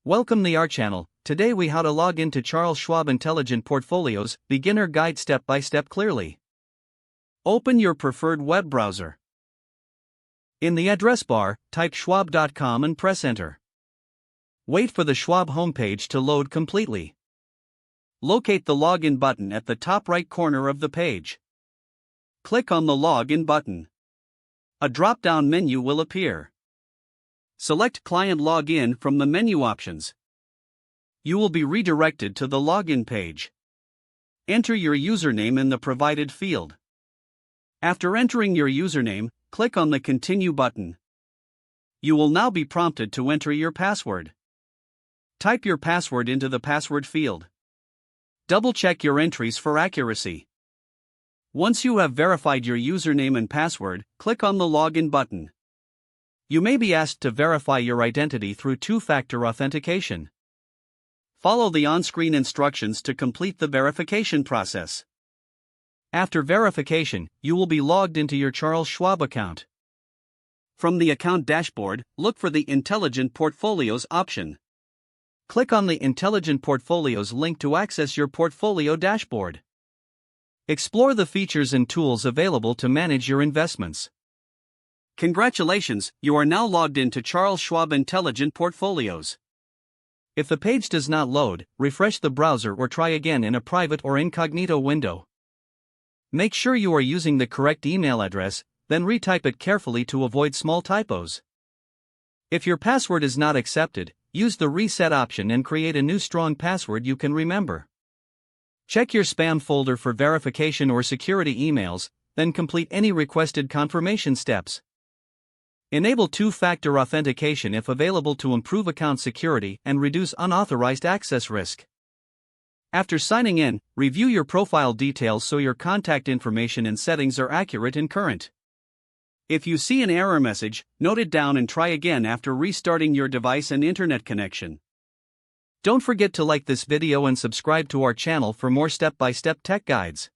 Welcome to our channel. Today we how to log into Charles Schwab Intelligent Portfolios, beginner guide step by step clearly. Open your preferred web browser. In the address bar, type schwab.com and press enter. Wait for the Schwab homepage to load completely. Locate the login button at the top right corner of the page. Click on the login button. A drop-down menu will appear. Select Client Login from the menu options. You will be redirected to the login page. Enter your username in the provided field. After entering your username, click on the Continue button. You will now be prompted to enter your password. Type your password into the password field. Double-check your entries for accuracy. Once you have verified your username and password, click on the Login button. You may be asked to verify your identity through two-factor authentication. Follow the on-screen instructions to complete the verification process. After verification, you will be logged into your Charles Schwab account. From the account dashboard, look for the Intelligent Portfolios option. Click on the Intelligent Portfolios link to access your portfolio dashboard. Explore the features and tools available to manage your investments. Congratulations, you are now logged into Charles Schwab Intelligent Portfolios. If the page does not load, refresh the browser or try again in a private or incognito window. Make sure you are using the correct email address, then retype it carefully to avoid small typos. If your password is not accepted, use the reset option and create a new strong password you can remember. Check your spam folder for verification or security emails, then complete any requested confirmation steps. Enable two-factor authentication if available to improve account security and reduce unauthorized access risk. After signing in, review your profile details so your contact information and settings are accurate and current. If you see an error message, note it down and try again after restarting your device and internet connection. Don't forget to like this video and subscribe to our channel for more step-by-step tech guides.